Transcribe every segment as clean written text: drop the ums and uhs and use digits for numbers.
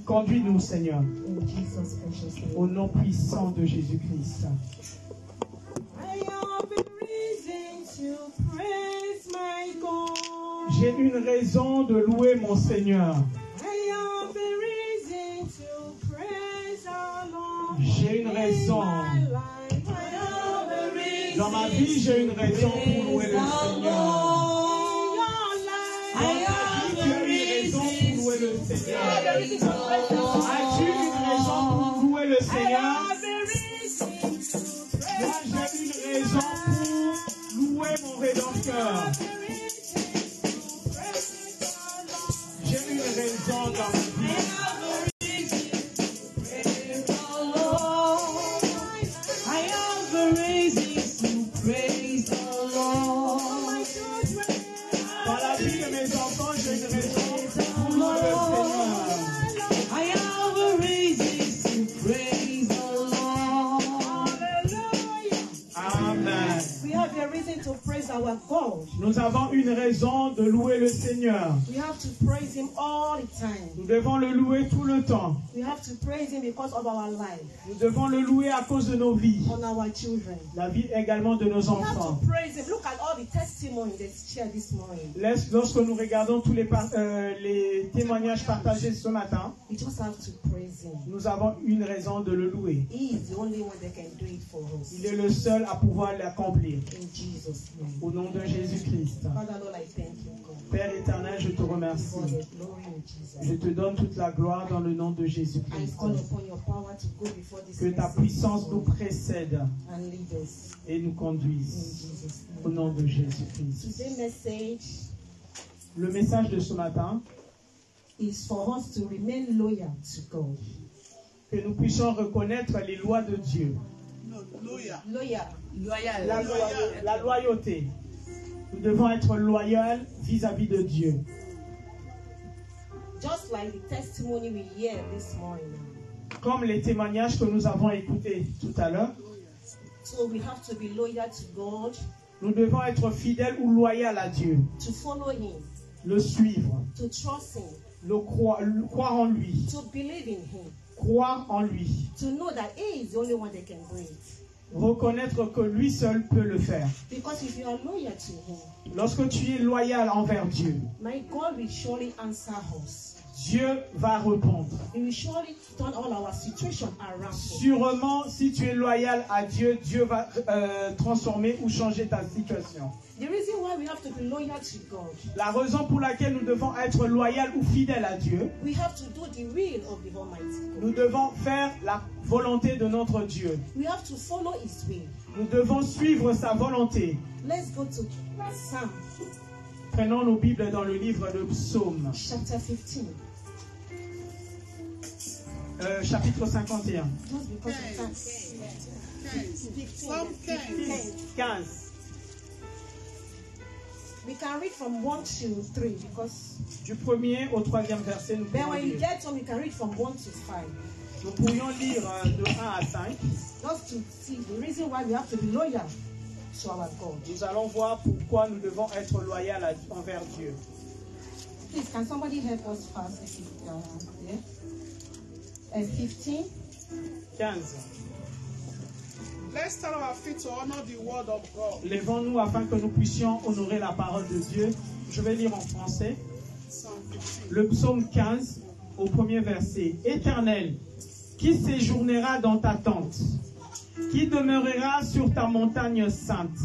Conduis-nous, Seigneur, au nom puissant de Jésus-Christ. J'ai une raison de louer mon Seigneur. J'ai une raison. Dans ma vie, j'ai une raison pour louer le Seigneur. Tu as une raison pour louer le Seigneur. As-tu une raison pour louer le Seigneur? Moi, j'ai une raison pour louer mon Rédempteur. J'ai une raison dans ma vie. Dans la vie de mes enfants, j'ai une raison pour louer le Seigneur. Amen. We have a reason to praise our God. Nous avons une raison de louer le Seigneur. We have to praise Him all the time. Nous devons le louer tout le temps. We have to praise Him because of our life, Nous devons le louer à cause de nos vies. on our children. La vie également de nos We have enfants. to praise Him. Look at all the testimonies that's shared this morning. Lorsque nous regardons tous les témoignages partagés ce matin, We just have to praise Him. nous avons une raison de le louer. He is the only one that can do it for us. Il est le seul à pouvoir l'accomplir. In Jesus' name. Au nom de Jésus-Christ. Father, Lord, I thank you, God, Père éternel, je te remercie. for the glory in Jesus. Je te donne toute la gloire dans le nom de I Jésus-Christ. call upon your power to go before this Que ta message puissance nous précède and lead us et nous in conduise. Jesus' Au name. nom de Jésus-Christ. Today's message Le message de ce matin, is for us to remain loyal to God. que nous puissions reconnaître les lois de Dieu. Loyal. La loyauté. Nous devons être loyaux vis-à-vis de Dieu. Just like the testimony we hear this morning. Comme les témoignages que nous avons écoutés tout à l'heure, So we have to be loyal to God, nous devons être fidèles ou loyaux à Dieu, to follow Him, le suivre, to trust Him, croire en lui, to believe in Him, croire en lui, to know that He is the only one that can do it. reconnaître que lui seul peut le faire. Because if you are loyal to Him, Lorsque tu es loyal envers Dieu, my God will surely answer us. Dieu va répondre. He will surely turn all our situation around. Sûrement, si tu es loyal à Dieu, Dieu va transformer ou changer ta situation. The reason why we have to be loyal to God, La raison pour laquelle nous devons être loyal ou fidèles à Dieu, we have to do the will of the Almighty God. nous devons faire la volonté de notre Dieu. We have to follow His will. Nous devons suivre sa volonté. Let's go to Psalm Prenons nos Bibles dans le livre de Psaume, chapter 15. chapitre 51. Just because of time. Psalm 15. 15. We can read from 1 to 3 because Du premier au troisième verset, nous then pourrions when you lire. get home, you can read from 1 to 5. Nous pourrions lire de 1 à 5. Just to see the reason why we have to be loyal to our God. Nous allons voir pourquoi nous devons être loyaux envers Dieu. Please, can somebody help us fast if you there? 15. 15. Let's stand on our feet to honor the word of God. Lèvons-nous afin que nous puissions honorer la parole de Dieu. Je vais lire en français. Psalm 15. Le psaume 15 au premier verset. Éternel, qui séjournera dans ta tente? Qui demeurera sur ta montagne sainte?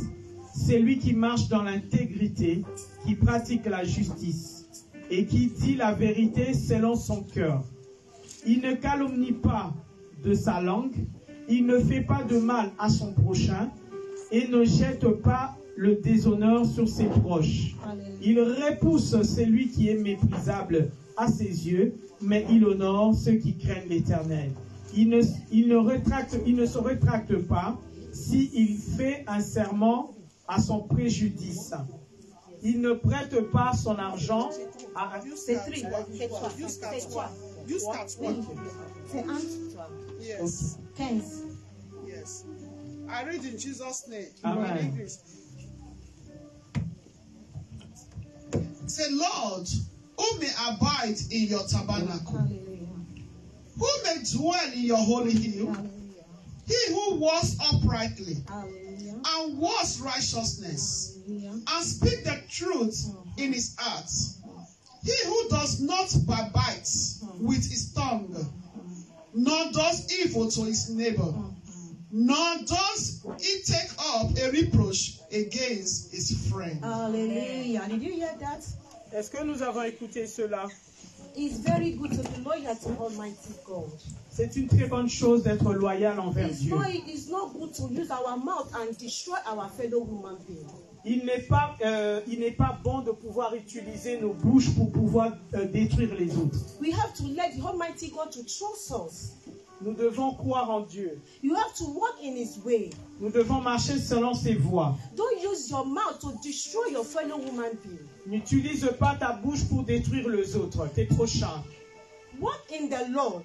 C'est lui qui marche dans l'intégrité, qui pratique la justice et qui dit la vérité selon son cœur. Il ne calomnie pas de sa langue, il ne fait pas de mal à son prochain et ne jette pas le déshonneur sur ses proches. Il repousse celui qui est méprisable à ses yeux, mais il honore ceux qui craignent l'Éternel. Il ne se rétracte pas s'il fait un serment à son préjudice. Il ne prête pas son argent à... C'est 3. C'est 3. You start C'est 3. You start Oui. one. C'est 1 to 3. Yes. 15. Yes. I read in Jesus' name. Amen. In English. Say, Lord, who who may abide in your tabernacle? Hallelujah. Who may dwell in your holy hill? Hallelujah. He who walks uprightly Hallelujah. and walks righteousness Hallelujah. and speak the truth in his heart. He who does not bite with his tongue, nor does evil to his neighbor, nor does he take up a reproach against his friend. Hallelujah. Did you hear that? Est-ce que nous avons écouté cela? It's very good to be loyal to Almighty God. C'est une très bonne chose d'être loyal envers Dieu. It's not good to use our mouth and destroy our fellow human being. Il n'est pas bon de pouvoir utiliser nos bouches pour pouvoir détruire les autres. We have to let the Almighty God to trust us. Nous devons croire en Dieu. You have to walk in His way. Nous devons marcher selon ses voies. Don't use your mouth to destroy your fellow human being. N'utilise pas ta bouche pour détruire les autres, tes prochains. Walk in the Lord.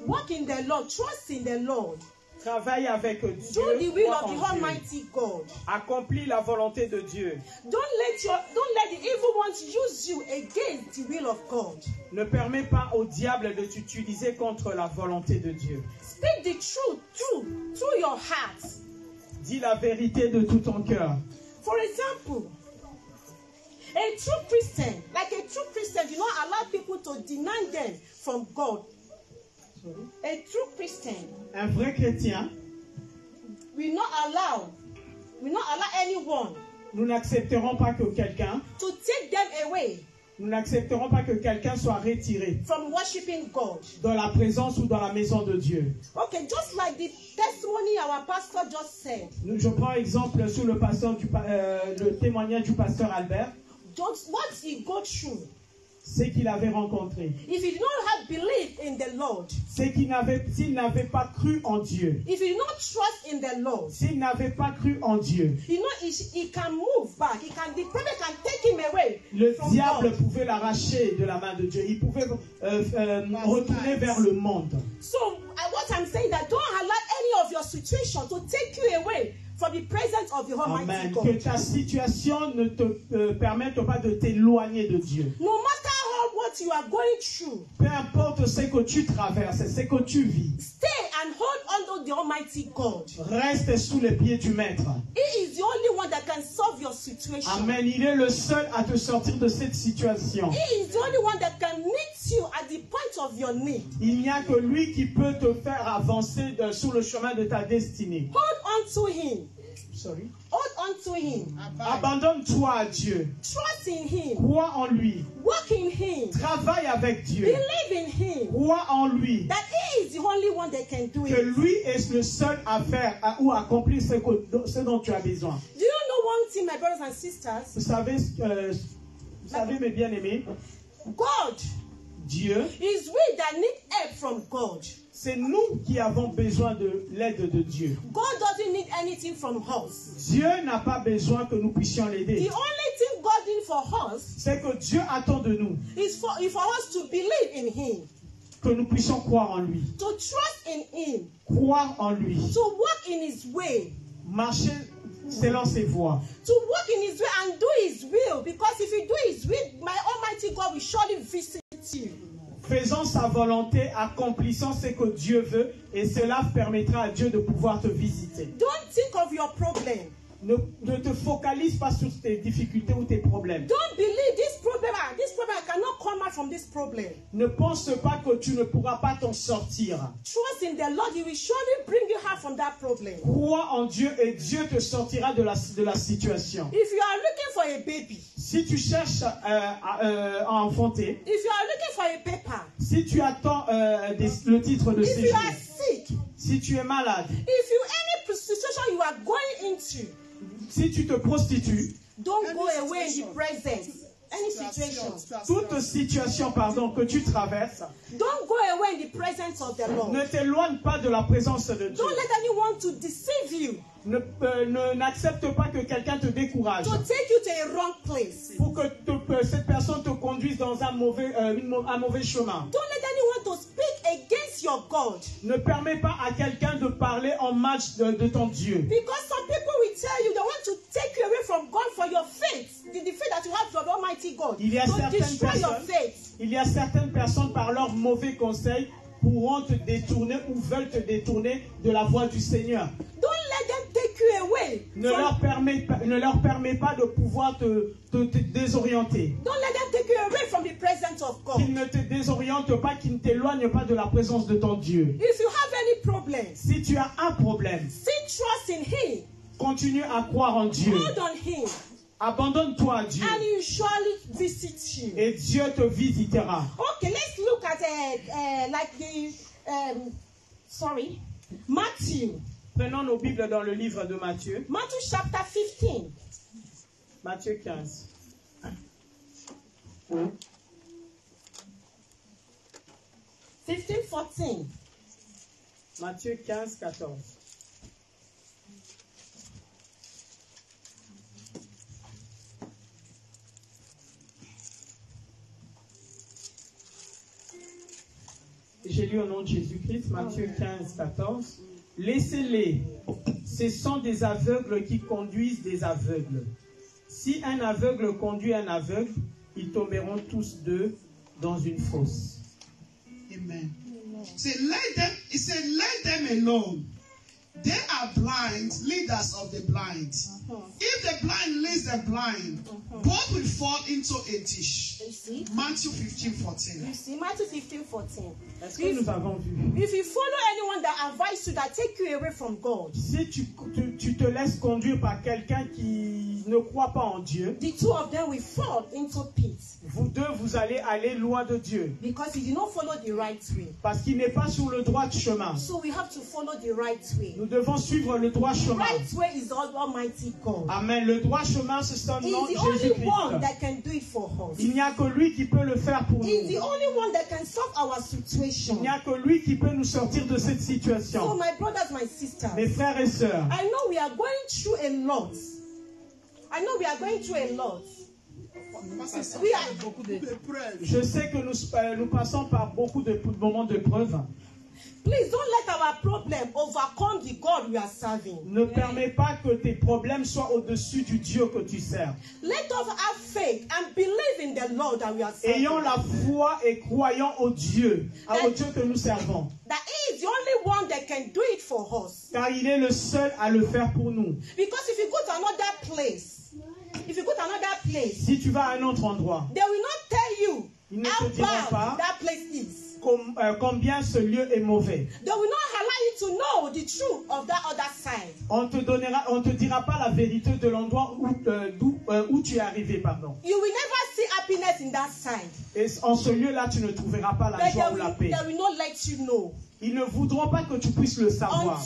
Walk in the Lord. Trust in the Lord. Travaille avec Dieu. Do the will crois of en the Dieu. Almighty God. Accomplis la volonté de Dieu. Don't let the evil ones use you against the will of God. Ne permets pas au diable de t'utiliser contre la volonté de Dieu. Speak the truth through your heart. Dis la vérité de tout ton cœur. For example, a true Christian do not allow people to deny them from God. A true Christian Un vrai chrétien, will not allow anyone nous n'accepterons pas que quelqu'un, to take them away nous n'accepterons pas que quelqu'un soit retiré from worshiping God. dans la présence ou dans la maison de Dieu. Okay, just like the testimony our pastor just said. Je prends exemple sur le témoignage du pasteur Albert, What he go through. c'est qu'il avait rencontré. If you do not have belief in the Lord, C'est s'il n'avait pas cru en Dieu, if you do not trust in the Lord, s'il n'avait pas cru en Dieu, you know he can move back. The prophet can take him away. le from diable God. pouvait l'arracher de la main de Dieu. Il pouvait retourner vers le monde. So what I'm saying that don't allow any of your situation to take you away from the presence of the Almighty Amen. God. Que ta situation ne te permette pas de t'éloigner de Dieu. No matter what you are going through, Peu importe ce que tu traverses, ce que tu vis, stay and hold on to the Almighty God. reste sous les pieds du Maître. He is the only one that can solve your situation. Amen. Il est le seul à te sortir de cette situation. He is the only one that can meet you at the point of your need. Il n'y a que lui qui peut te faire avancer sur le chemin de ta destinée. Hold on to Him. Sorry. Hold on to Him. Abandonne-toi à Dieu. Trust in Him. Crois en lui. Walk in Him. Travaille avec Dieu. Believe in Him. Crois en lui. That He is the only one that can do Que it. lui est le seul à faire ou à accomplir ce dont tu as besoin. Do you know one thing, my brothers and sisters? Vous savez mes bien-aimés, God Dieu, is we that need help from God. c'est nous qui avons besoin de l'aide de Dieu. God doesn't need anything from us. Dieu n'a pas besoin que nous puissions The l'aider. only thing God did for us C'est que Dieu attend de nous is for us to believe in Him, que nous puissions croire en lui. to trust in Him, Croire en lui. to walk in His way, Marcher selon ses voies. to walk in His way and do His will. Because if you do His will, my Almighty God will surely visit you. Faisons sa volonté, accomplissons ce que Dieu veut et cela permettra à Dieu de pouvoir te visiter. Don't think of your problem. Ne te focalise pas sur tes difficultés ou tes problèmes. Don't believe this problem. I cannot come out from this problem. Ne pense pas que tu ne pourras pas t'en sortir. Trust in the Lord. He will surely bring you out from that problem. Crois en Dieu et Dieu te sortira de la situation. If you are looking for a baby, Si tu cherches à enfanter, if you are looking for a paper, si tu attends le titre de if you séjour, are sick, si tu es malade, if you any situation you are going into, si tu te prostitues, don't Any go away in the situation. present. Any situation. toute situation que tu traverses, Don't go away in the presence of the Lord. ne t'éloigne pas de la présence de Dieu. Don't let anyone to deceive you, N'accepte pas que quelqu'un te décourage to take you to a wrong place. pour que cette personne te conduise dans un mauvais chemin. Don't let anyone to speak against your God. Ne permets pas à quelqu'un de parler en match de ton Dieu. Because some people will tell you they want to take you away from God for your faith. the faith that you have from Almighty God. Il y a To certaines destroy your personnes, faith. il y a certaines personnes par leurs mauvais conseils pourront te détourner ou veulent te détourner de la voie du Seigneur. Don't let them take you away. Ne leur permets pas de pouvoir te désorienter. Don't let them take you away from the presence of God. Qu'ils ne te désorientent pas, qu'ils ne t'éloignent pas de la présence de ton Dieu. If you have any problem, Si tu as un problème, still trust in Him. continue à croire en Dieu. Hold on Him. Abandonne-toi à Dieu. And He will surely visit you. Et Dieu te visitera. Okay, let's look at Matthew. Prenons nos Bibles dans le livre de Matthieu. Matthew chapter 15. Matthieu 15. 14. Matthieu 15, 14. J'ai lu au nom de Jésus-Christ, Matthieu 15, 14. Laissez-les, ce sont des aveugles qui conduisent des aveugles. Si un aveugle conduit un aveugle, ils tomberont tous deux dans une fosse. Amen. Say, let them alone. They are blind, leaders of the blind. If the blind leads the blind, both will fall into a ditch. You see? Matthew 15:14. You see, Matthew 15:14. Est-ce que nous avons vu? If you follow anyone that advises you, that take you away from God, Si tu te laisses conduire par quelqu'un qui ne croit pas en Dieu, the two of them will fall into pit. vous deux, vous allez aller loin de Dieu. Because he did not follow the right way. Parce qu'il n'est pas sur le droit chemin. So we have to follow the right way. Nous devons suivre le droit chemin. Right way is the Almighty God. Amen. Le droit chemin, c'est son He's nom, the only one Jésus-Christ. that can do it for us. Il n'y a que lui qui peut le faire pour He's nous. the only one that can solve our Il situation. n'y a que lui qui peut nous sortir de cette So situation. my brothers, my sisters, Mes frères et sœurs, I know we are going through a lot. I know we are going through a lot. We are, je sais que nous passons par beaucoup de moments de preuve. please don't let our problem overcome the God we are serving. Ne permets pas que tes problèmes soient au-dessus du Dieu que tu sers. Let us have faith and believe in the Lord that we are serving. Ayons la foi et croyons au Dieu que nous servons. That He is the only one that can do it for us. Car il est le seul à le faire pour nous. Because if you go to another place, Si tu vas à un autre endroit, they will not tell you ils ne how te diront bad pas that place is. combien ce lieu est mauvais. They will not allow you to know the truth of that other side. On te dira pas la vérité de l'endroit où tu es arrivé, pardon. You will never see happiness in that side. Et en ce lieu-là, tu ne trouveras pas la But joie ou la paix. they will not let you know Ils ne voudront pas que tu puisses le savoir.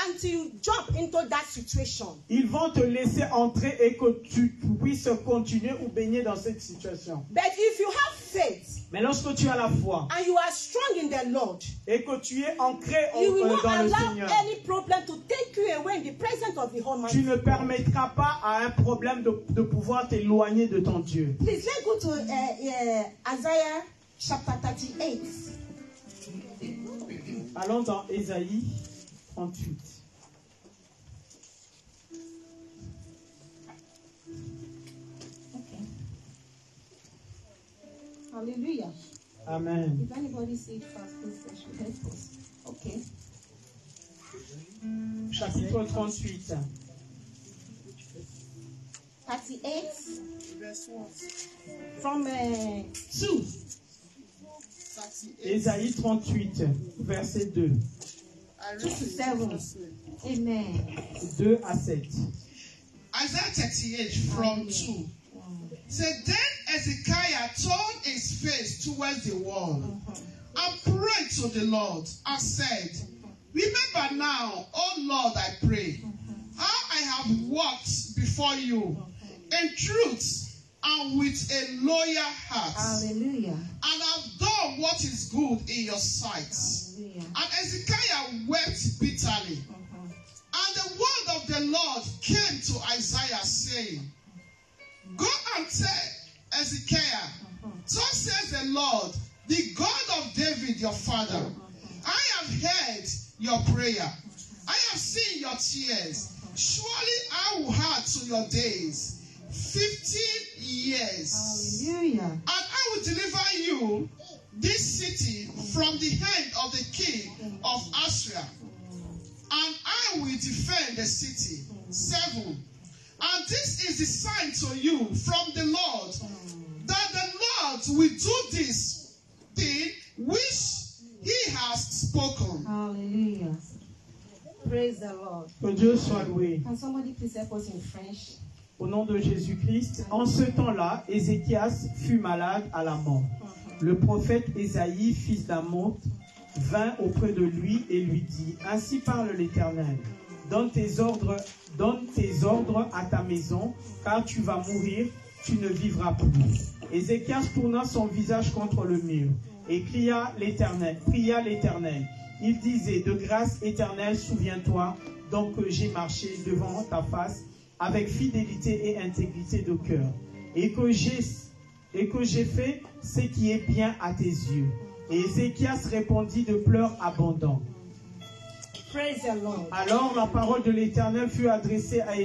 until you jump into that situation. Ils vont te laisser entrer et que tu puisses continuer ou baigner dans cette situation. But if you have faith Mais lorsque tu as la foi and you are strong in the Lord, et que tu es ancré you will not dans le allow Seigneur, any problem to take you away in the presence of the Almighty. tu ne permettras pas à un problème de pouvoir t'éloigner de ton Dieu. Please, let's go to Isaiah chapter 38. Allons dans Ésaïe 38. Okay. Hallelujah. Amen. If anybody see it fast, please should help us. Okay. Chapitre 38. 38 from 2. Ésaïe 38, verset 2. 2 to 7. Amen. 2 à 7. Isaiah 38 from 2. Said, then Hezekiah turned his face towards the wall and prayed to the Lord and said, remember now, O Lord, I pray, how I have walked before you in truth and with a loyal heart. Hallelujah. And have done what is good in your sight. Hallelujah. And Hezekiah wept bitterly. And the word of the Lord came to Isaiah, saying, go and tell Hezekiah, thus says the Lord, the God of David your father, I have heard your prayer. I have seen your tears. Surely I will add to your days 15 years. Hallelujah. And I will deliver you this city from the hand of the king of Assyria. And I will defend the city. 7. And this is the sign to you from the Lord, that the Lord will do this thing which he has spoken. Hallelujah. Praise the Lord. Que Dieu soit loué. Can somebody please help us in French? Au nom de Jésus-Christ, en ce temps-là, Ézéchias fut malade à la mort. Le prophète Ésaïe, fils d'Amoz, vint auprès de lui et lui dit, « Ainsi parle l'Éternel, donne tes ordres à ta maison, car tu vas mourir, tu ne vivras plus. » Ézéchias tourna son visage contre le mur et pria l'Éternel. Il disait, « De grâce éternelle, souviens-toi donc que j'ai marché devant ta face avec fidélité et intégrité de cœur, et que j'ai fait ce qui est bien à tes yeux. » Et Ézéchias répondit de pleurs abondants. Praise the Lord. Alors la parole de l'Éternel fut adressée à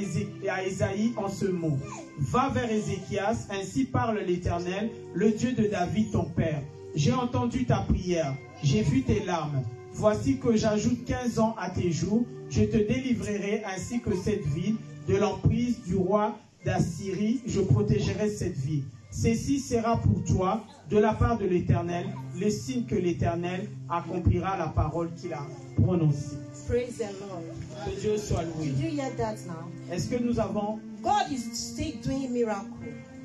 Ésaïe en ce mot. Va vers Ézéchias, ainsi parle l'Éternel, le Dieu de David ton père. J'ai entendu ta prière, j'ai vu tes larmes. Voici que j'ajoute 15 ans à tes jours, je te délivrerai ainsi que cette ville de l'emprise du roi d'Assyrie, je protégerai cette ville. Ceci sera pour toi, de la part de l'Éternel, le signe que l'Éternel accomplira la parole qu'il a prononcée. Praise the Lord. Que Dieu soit loué. Did you hear that now? Est-ce que nous avons... God is still doing miracles.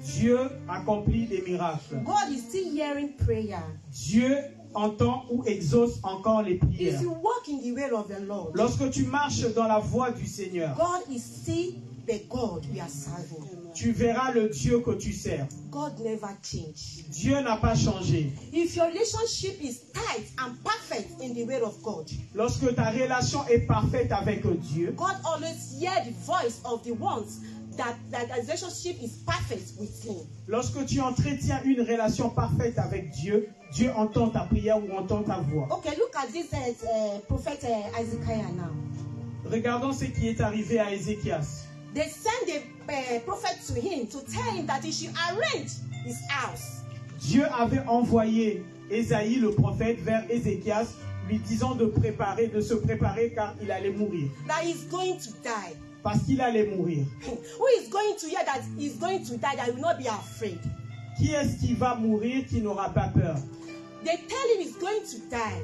Dieu accomplit des miracles. God is still hearing prayer. Dieu entend ou exauce encore les prières. If you walk in the way of the Lord, Lorsque tu marches dans la voie du Seigneur, God is still the God we are serving. tu verras le Dieu que tu sers. God never changed. Dieu n'a pas changé. If your relationship is tight and perfect in the way of God, Lorsque ta relation est parfaite avec Dieu, God always hears the voice of the ones that the relationship is perfect with Him. lorsque tu entretiens une relation parfaite avec Dieu, Dieu entend ta prière ou entend ta voix. Okay, look at this prophet Isaiah now. Regardons ce qui est arrivé à Ézéchias. They sent the prophet to him to tell him that he should arrange his house. Dieu avait envoyé Ésaïe le prophète vers Ézéchias, lui disant de se préparer car il allait mourir. That he's going to die. Parce qu'il allait mourir. Who is going to hear that he's going to die, that will not be afraid? Qui est-ce qui va mourir qui n'aura pas peur? They tell him he's going to die.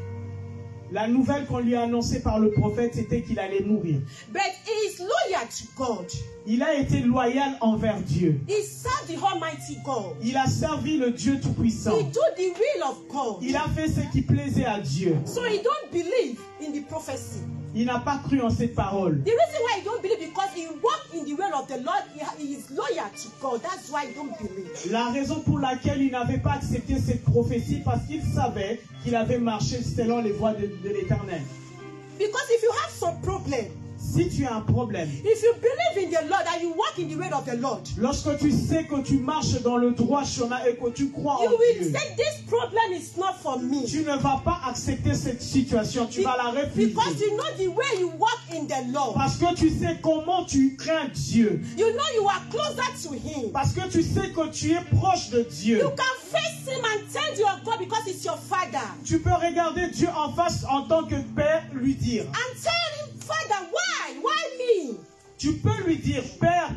La nouvelle qu'on lui a annoncée par le prophète, c'était qu'il allait mourir. But he is loyal to God. Il a été loyal envers Dieu. He served the Almighty God. Il a servi le Dieu Tout-Puissant. He did the will of God. Il a fait ce qui plaisait à Dieu. So he don't believe in the prophecy. Il n'a pas cru en cette parole. The reason why he don't believe because he walked in the way of the Lord, he is loyal to God. That's why he don't believe. La raison pour laquelle il n'avait pas accepté cette prophétie, parce qu'il savait qu'il avait marché selon les voies de l'Éternel. Because if you have some problem, Si tu as un problème, if you believe in the Lord and you walk in the way of the Lord, lorsque tu sais que tu marches dans le droit chemin et que tu crois you en will Dieu, say this problem is not for me. tu ne vas pas accepter cette situation, tu vas la refuser. Because you know the way you walk in the Lord. Parce que tu sais comment tu crains Dieu. You know you are closer to Him. Parce que tu sais que tu es proche de Dieu. You can face Him and tell your God because it's your Father. Tu peux regarder Dieu en face en tant que Père, lui dire. And tell Him, Father, why? Why me? Tu peux lui dire, Père,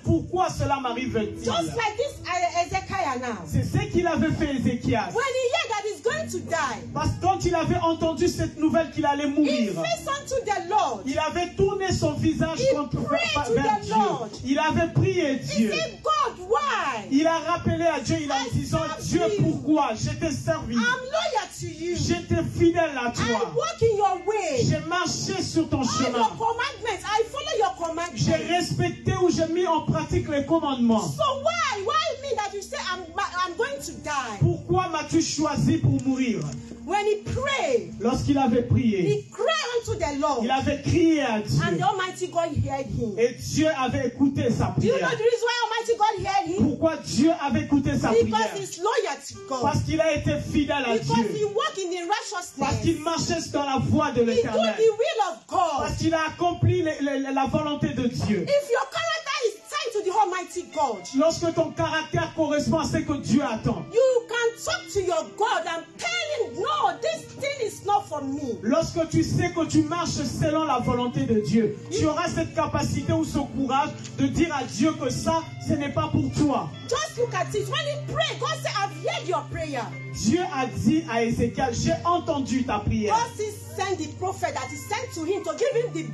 pourquoi cela m'arrive-t-il? Just like this Ezekiel now. C'est ce qu'il avait fait Ézéchias. When he heard that he's going to die, Parce que quand il avait entendu cette nouvelle qu'il allait he mourir, faced unto the Lord. il avait tourné son visage He vers prayed to vers the Dieu. Lord. Il avait prié He Dieu. said, God, why? Il a rappelé à Dieu, il a I dit, serve Dieu, you. pourquoi? Je t'ai servi. I'm loyal to you. J'étais fidèle à I toi. walk in your way. J'ai marché sur ton All your chemin. commandments, I follow your J'ai commandments. respecté ou j'ai mis en pratique les commandements. So why? Why me that you say I'm going to die? Pourquoi m'as-tu choisi pour mourir? When he prayed, Lorsqu'il avait prié, he cried unto the Lord. il avait crié à And Dieu. the Almighty God heard him. Et Dieu avait écouté sa Do you know prière. the reason why Almighty God heard him? Pourquoi Dieu avait écouté sa Because prière? he's loyal to God. Parce qu'il a été fidèle à Because he Dieu. walked in the Parce righteousness. qu'il marchait dans la voie de He did l'Éternel. the will of God. Parce qu'il a accompli la volonté de Dieu. If your character is tied to the Almighty God, lorsque ton caractère correspond à ce que Dieu attend, you can talk to your God and tell him, no, this thing is not for me. lorsque tu sais que tu marches selon la volonté de Dieu, tu auras cette capacité ou ce courage de dire à Dieu que ça, ce n'est pas pour toi. Just look at it. When he prayed, God said, I've heard your prayer. Dieu a dit à Ézéchiel, j'ai entendu ta prière. God still sent the prophet that he sent to him to give him the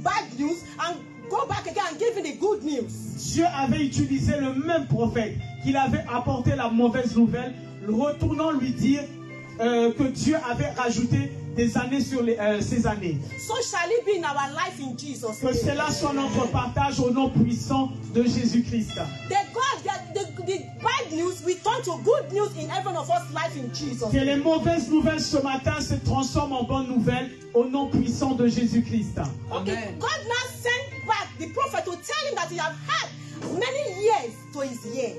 bad news and go back again and give him the good news. Dieu avait utilisé le même prophète qu'il avait apporté la mauvaise nouvelle, retournant lui dire que Dieu avait rajouté des années sur ces années. So shall it be in our life in Jesus' Que name. cela soit notre partage au nom puissant de Jésus-Christ. The bad news we turn to good news in every one of us life in Jesus' Que name. les mauvaises nouvelles ce matin se transforment en bonnes nouvelles au nom puissant de Jésus-Christ. Okay, Amen. God now sent back the prophet to tell him that he had had many years to his years.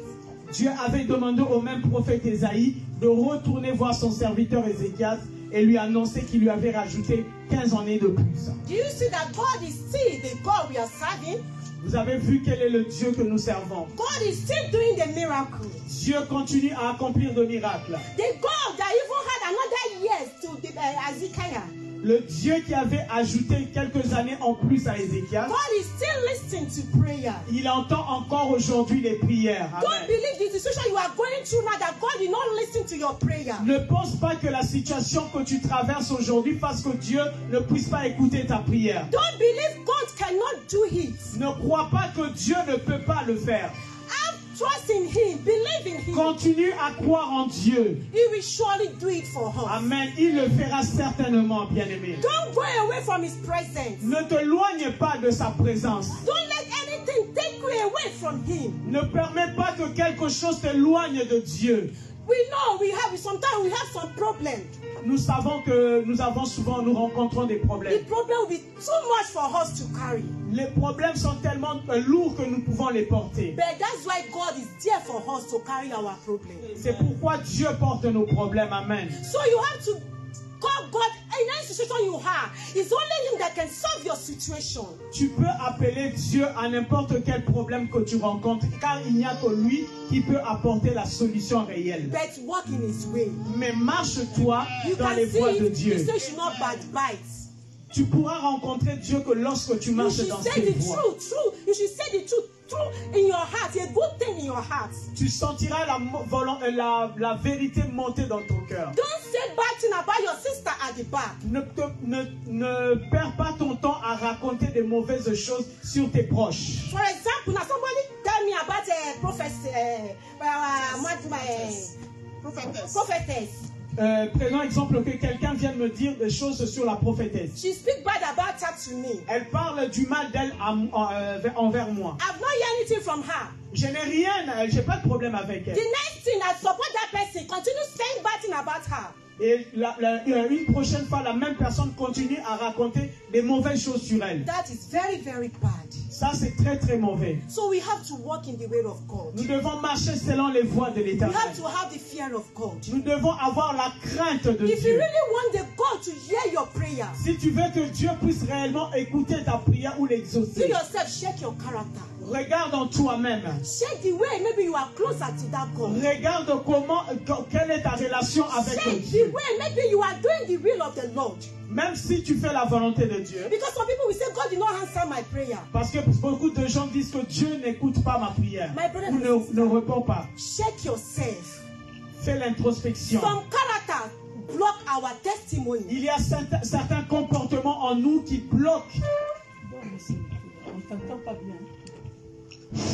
Dieu avait demandé au même prophète Ésaïe de retourner voir son serviteur Ézéchias et lui annoncer qu'il lui avait rajouté 15 années de plus. Do you see that God is still the God we are serving? Vous avez vu quel est le Dieu que nous servons. God is still doing the miracle. Dieu continue à accomplir de miracles. The God that even had another years to the, Ezekiel. Le Dieu qui avait ajouté quelques années en plus à Ézéchias, God is still listening to prayer. il entend encore aujourd'hui les prières. Don't Amen. believe the situation you are going through now that God did not listen to your prayer. Ne pense pas que la situation que tu traverses aujourd'hui fasse que Dieu ne puisse pas écouter ta prière. Don't believe God cannot do it. Ne crois pas que Dieu ne peut pas le faire. Have trust in Him. Believe in Him. Continue à croire en Dieu. He will surely do it for us. Amen. Il le fera certainement, bien-aimé. Don't go away from His presence. Ne te loigne pas de sa présence. Don't let anything take you away from Him. Ne permets pas que quelque chose t'éloigne de Dieu. We know sometimes we have some problems. Nous savons que nous rencontrons des The problèmes. problem will be too much for us to carry. Les problèmes sont tellement lourds que nous pouvons les porter. But that's why God is there for us to carry our problems. C'est pourquoi Dieu porte nos problèmes. Amen. So you have to call God in any situation you have. It's only Him that can solve your situation. Tu peux appeler Dieu à n'importe quel problème que tu rencontres, car il n'y a que lui qui peut apporter la solution réelle. But walk in His way. Mais marche-toi You dans can les see voies de it. Dieu. He says you should not backbite. Tu pourras rencontrer Dieu que lorsque tu You marches should dans say ses the voies. truth. You should say the truth in your heart. A good thing in your heart. Tu sentiras la vérité monter dans ton cœur. Don't say bad thing about your sister at the back. Ne perds pas ton temps à raconter des mauvaises choses sur tes proches. For example, now somebody tell me about a prophetess. Prenons exemple que quelqu'un vient me dire des choses sur la prophétesse. She speak bad about her to me. Elle parle du mal d'elle envers moi. I've not heard anything from her. Je n'ai rien, j'ai pas de problème avec The elle. next thing I support that person, continue saying bad thing about her. Et une prochaine fois, la même personne continue à raconter des mauvaises choses sur elle. That is very, very bad. Ça, c'est très, très mauvais. So we have to walk in the way of God. Nous devons marcher selon les voies de We l'Éternel. have to have the fear of God. Nous devons avoir la crainte de If you Dieu. really want the God to hear your prayer, Si tu veux que Dieu puisse réellement écouter ta prière ou see l'exaucer, yourself, check your character. regarde en toi-même. Check the way maybe you are closer to that God. Regarde quelle est ta relation avec Check the Dieu. way maybe you are doing the will of the Lord. Même si tu fais la volonté de Dieu. Because some people will say, God did not answer my prayer. Parce que beaucoup de gens disent que Dieu n'écoute pas ma prière. My brother Ou and ne répond pas. Check yourself. Fais l'introspection. Some characters block our testimony. Il y a certains comportements en nous qui bloquent.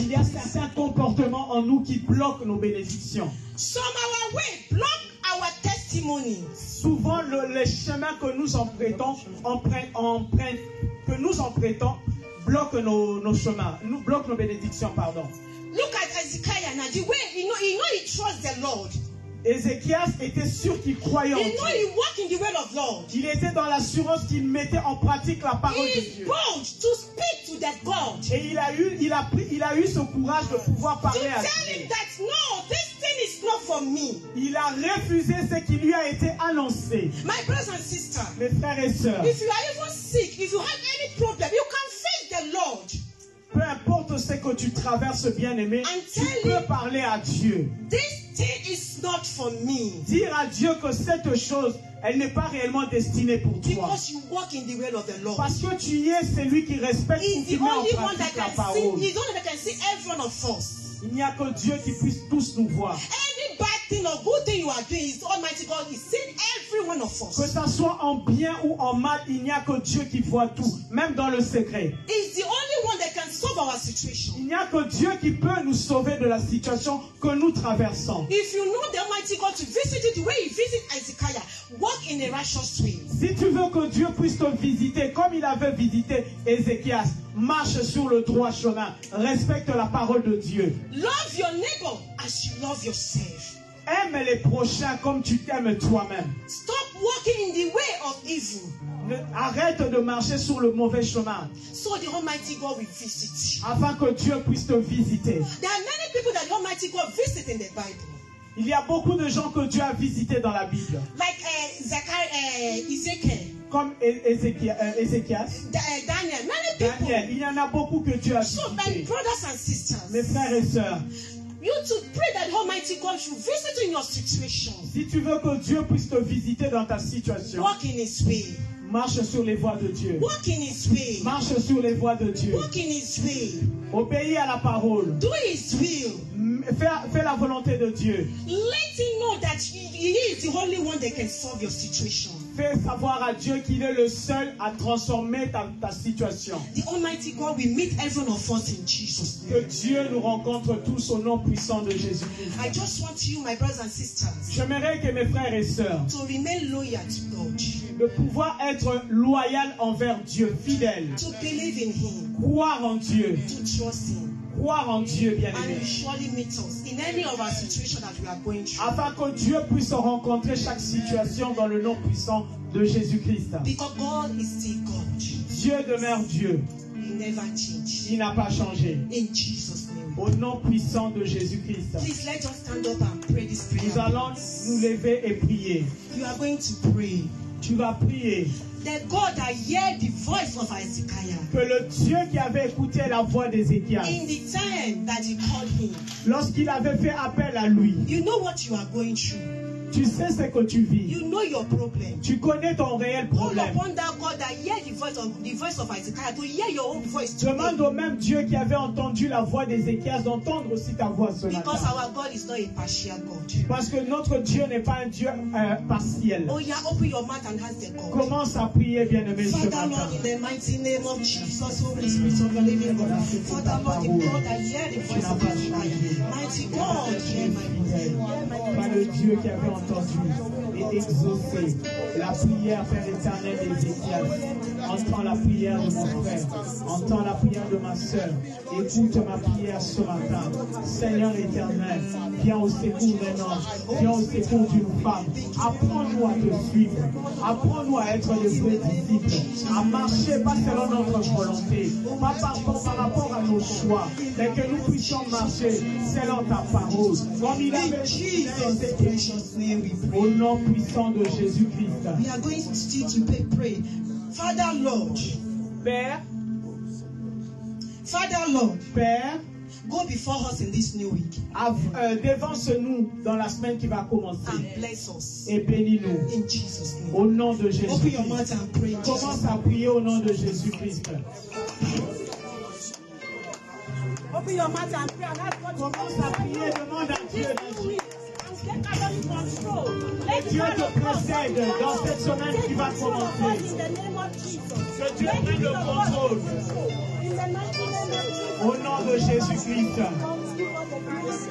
Il y a certains comportements en nous qui bloquent nos bénédictions. Some our way block our testimony. Souvent, les chemins que nous empruntons bloquent nos chemins, nous bloquent nos bénédictions, pardon. Look at Ezekiel now. The way he know he trusts the Lord. Ézéchias était sûr qu'il croyait en He know Dieu. he walk in the way of Lord. Il était dans l'assurance qu'il mettait en pratique la parole He de is Dieu. bold to speak to that God. Et il a eu ce courage de pouvoir To parler à tell him Dieu. that no, this thing is not for me. Il a refusé ce qui lui a été annoncé. My brothers and sisters, Mes frères et sœurs, if you are even sick, if you have any problem, you can face the Lord. Peu importe ce que tu traverses, bien-aimé, And tu tell peux him, parler à Dieu. this thing is not for me. Dire à Dieu que cette chose, elle n'est pas réellement destinée pour toi. Because you walk in the way of the Lord. Parce que tu es celui qui respecte ou He's qui the met en only one that pratique la can see. parole. He's the only one that can see every one of us. Il n'y a que Dieu qui puisse tous nous voir. Any bad thing or good thing you are doing, is Almighty God is seeing every one of Que us. ça soit en bien ou en mal, il n'y a que Dieu qui voit tout, même dans le secret. He's the only one that can solve our situation. Il n'y a que Dieu qui peut nous sauver de la situation que nous traversons. If you know the Almighty God to visit you the way He visited Hezekiah, walk in a righteous way. Si tu veux que Dieu puisse te visiter comme il avait visité Ézéchias, marche sur le droit chemin, respecte la parole de Dieu. Love your neighbor as you love yourself. Aime les prochains comme tu t'aimes toi-même. Stop walking in the way of evil, Arrête de marcher sur le mauvais chemin so the Almighty God will visit you. afin que Dieu puisse te visiter. There are many people that the Almighty God visit in the Bible, Il y a beaucoup de gens que Dieu a visités dans la Bible, like Ezekiel, comme Ézéchias, Daniel. Many people. Daniel. Il y en a beaucoup que Dieu a So, my visités. brothers and Mes sisters, frères et sœurs, you to pray that Almighty God should visit you in your situation. si tu veux que Dieu puisse te visiter dans ta situation, Walk in His way. marche sur les voies de Dieu. Walk in His way. Marche sur les voies de Dieu. Walk in His way. Obéis à la parole. Do His will. Fais la volonté de Dieu. Let Him know that He is the only one that can solve your situation. Fais savoir à Dieu qu'il est le seul à transformer ta situation. The Almighty God will meet every one of us in Jesus' Que name. Dieu nous rencontre tous au nom puissant de Jésus. I just want you, my brothers and sisters, J'aimerais que mes frères et sœurs to remain loyal to God, de pouvoir être loyal envers Dieu, fidèle, to believe in Him, croire en Dieu, to trust Him, croire en Dieu, and bien-aimé, He surely meet us in any of our situation that we are going through. afin que Dieu puisse rencontrer chaque situation dans le nom puissant de Jésus-Christ. Because God is still God. Dieu demeure Dieu, He never changed. il n'a pas changé. In Jesus' name. Au nom puissant de Jésus-Christ, Please let us stand up and pray this prayer. nous allons nous lever et prier. You are going to pray. Tu vas prier The God that heard the voice of Hezekiah que le Dieu qui avait écouté la voix d'Ézéchias, in the time that He called him. lorsqu'il avait fait appel à lui, You know what you are going through. tu sais ce que tu vis, You know your problem. tu connais ton réel Call problème. upon that God that heard the voice of Hezekiah to hear your own voice today. Demande au même Dieu qui avait entendu la voix d'Ézéchias d'entendre aussi ta voix ce Because matin. our God is not a partial God. Parce que notre Dieu n'est pas un Dieu partiel. Oh yeah, open your mouth and ask the God. Commence à prier, bien-aimé, ce Father matin. Lord, in the mighty name of Jesus, Holy Spirit of the living God. Father Lord, the God that heard the voice of Hezekiah. Mighty God, hear my voice. Par le Dieu qui avait entendu et exaucé la prière, Père éternel d'Ézéchias. Entends la prière de mon frère, entends la prière de ma soeur. Écoute ma prière ce matin. Seigneur éternel, viens au secours d'un homme, viens au secours d'une femme. Apprends-nous à te suivre, apprends-nous à être des vrais disciples, à marcher pas selon notre volonté, pas par rapport à nos choix, mais que nous puissions marcher selon ta parole. Comme il avait dit dans cette au nom puissant de Jésus-Christ. We are going still to pray. Father Lord, Père, Father Lord, Père, go before us in this new week dévance-nous dans la semaine qui va commencer and bless us et bénis-nous in Jesus' name. au nom de Open your Jésus-Christ. mouth and pray. in Jesus' Commence name. à prier au nom de Jésus-Christ. Open your mouth and pray and ask God to Commence à prier, demande à Dieu d'agir. get out of control. Let Dieu God te précède dans cette semaine qui va commencer. in the name of Jesus. Que Dieu prenne le contrôle In the mighty name of Jesus. au nom de Jésus-Christ. Give us the grace.